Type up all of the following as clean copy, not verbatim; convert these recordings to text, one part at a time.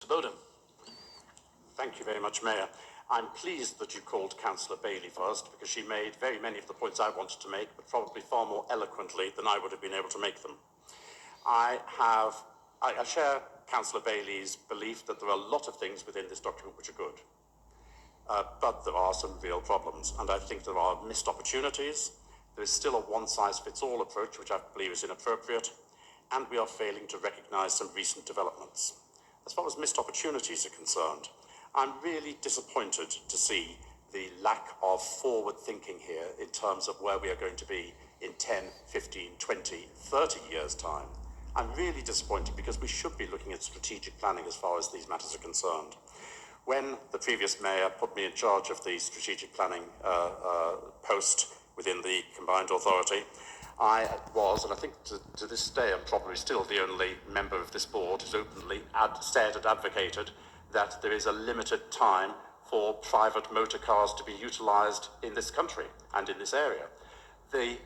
Boden. Thank you very much, Mayor. I'm pleased that you called Cllr Bailey first, because she made very many of the points I wanted to make, but probably far more eloquently than I would have been able to make them. I share Cllr Bailey's belief that there are a lot of things within this document which are good. But there are some real problems, and I think there are missed opportunities. There is still a one-size-fits-all approach, which I believe is inappropriate, and we are failing to recognise some recent developments. As far as missed opportunities are concerned, I'm really disappointed to see the lack of forward thinking here in terms of where we are going to be in 10, 15, 20, 30 years' time. I'm really disappointed because we should be looking at strategic planning as far as these matters are concerned. When the previous mayor put me in charge of the strategic planning post within the combined authority, I was, and I think to this day I'm probably still the only member of this board who's openly said and advocated that there is a limited time for private motor cars to be utilised in this country and in this area. The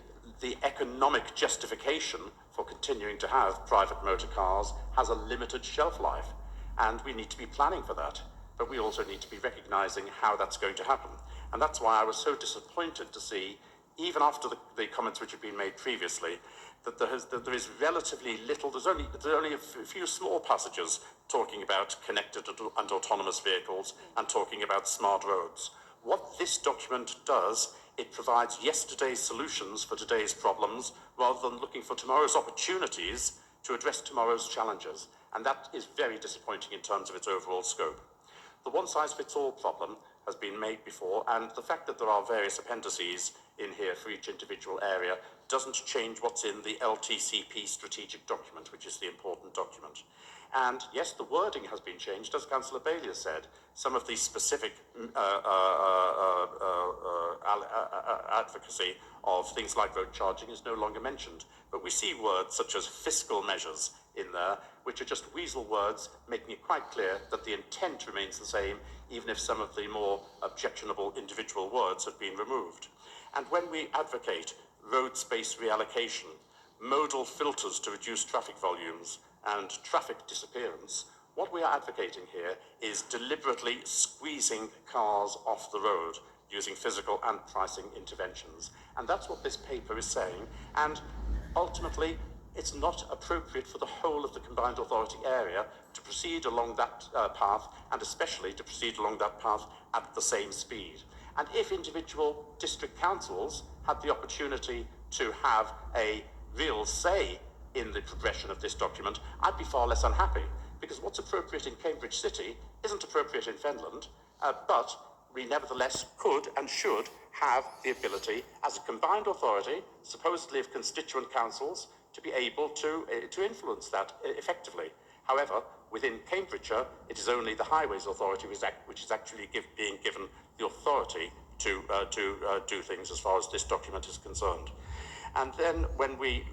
economic justification for continuing to have private motor cars has a limited shelf life, and we need to be planning for that. But we also need to be recognising how that's going to happen. And that's why I was so disappointed to see, even after the comments which have been made previously, that there is relatively little, there's only a few small passages talking about connected and autonomous vehicles and talking about smart roads. What this document does, it provides yesterday's solutions for today's problems rather than looking for tomorrow's opportunities to address tomorrow's challenges. And that is very disappointing in terms of its overall scope. The one-size-fits-all problem has been made before, and the fact that there are various appendices in here for each individual area doesn't change what's in the LTCP strategic document, which is the important document. And yes, the wording has been changed, as Cllr Bailey has said. Some of the specific advocacy of things like road charging is no longer mentioned. But we see words such as fiscal measures in there, which are just weasel words, making it quite clear that the intent remains the same, even if some of the more objectionable individual words have been removed. And when we advocate road space reallocation, modal filters to reduce traffic volumes, and traffic disappearance, what we are advocating here is deliberately squeezing cars off the road using physical and pricing interventions. And that's what this paper is saying. And ultimately, it's not appropriate for the whole of the combined authority area to proceed along that path, and especially to proceed along that path at the same speed. And if individual district councils had the opportunity to have a real say in the progression of this document, I'd be far less unhappy, because what's appropriate in Cambridge City isn't appropriate in Fenland, but we nevertheless could and should have the ability, as a combined authority, supposedly of constituent councils, to be able to influence that effectively. However, within Cambridgeshire, it is only the Highways Authority which is actually being given the authority to do things as far as this document is concerned. And then when we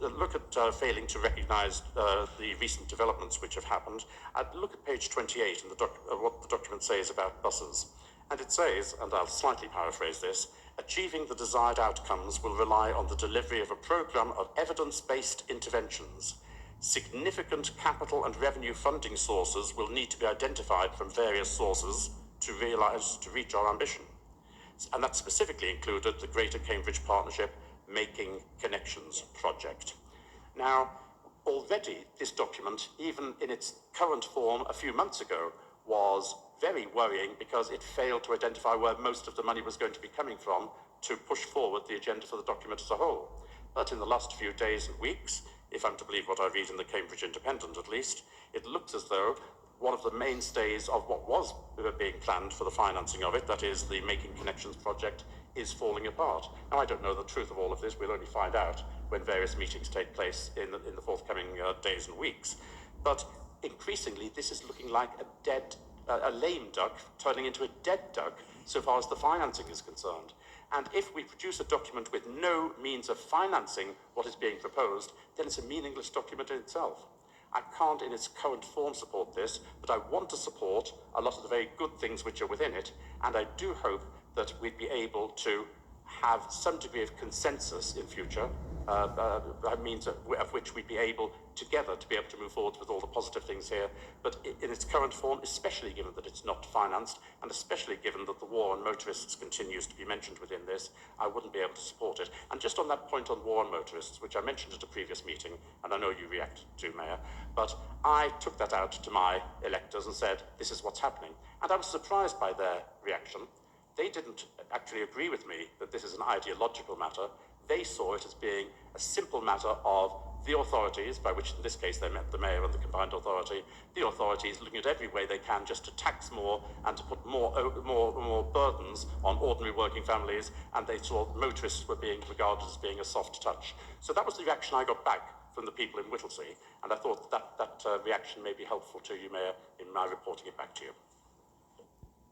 look at failing to recognise the recent developments which have happened, I'd look at page 28 and what the document says about buses. And it says, and I'll slightly paraphrase this, achieving the desired outcomes will rely on the delivery of a programme of evidence-based interventions. Significant capital and revenue funding sources will need to be identified from various sources to reach our ambition. And that specifically included the Greater Cambridge Partnership Making Connections project. Now, already this document, even in its current form a few months ago, was very worrying because it failed to identify where most of the money was going to be coming from to push forward the agenda for the document as a whole. But in the last few days and weeks, if I'm to believe what I read in the Cambridge Independent at least, it looks as though one of the mainstays of what was being planned for the financing of it, that is the Making Connections project, is falling apart. Now, I don't know the truth of all of this. We'll only find out when various meetings take place in the forthcoming days and weeks. But increasingly, this is looking like a lame duck turning into a dead duck so far as the financing is concerned. And if we produce a document with no means of financing what is being proposed, then it's a meaningless document in itself. I can't in its current form support this, but I want to support a lot of the very good things which are within it, and I do hope that we'd be able to have some degree of consensus in future means of which we'd be able together to be able to move forward with all the positive things here. But in its current form, especially given that it's not financed, and especially given that the war on motorists continues to be mentioned within this, I wouldn't be able to support it. And just on that point on war on motorists, which I mentioned at a previous meeting, and I know you reacted to, Mayor, but I took that out to my electors and said, this is what's happening. And I was surprised by their reaction. They didn't actually agree with me that this is an ideological matter. They saw it as being a simple matter of the authorities, by which in this case they meant the mayor and the combined authority, the authorities looking at every way they can just to tax more and to put more burdens on ordinary working families, and they saw motorists were being regarded as being a soft touch. So that was the reaction I got back from the people in Whittlesea, and I thought that reaction may be helpful to you, Mayor, in my reporting it back to you.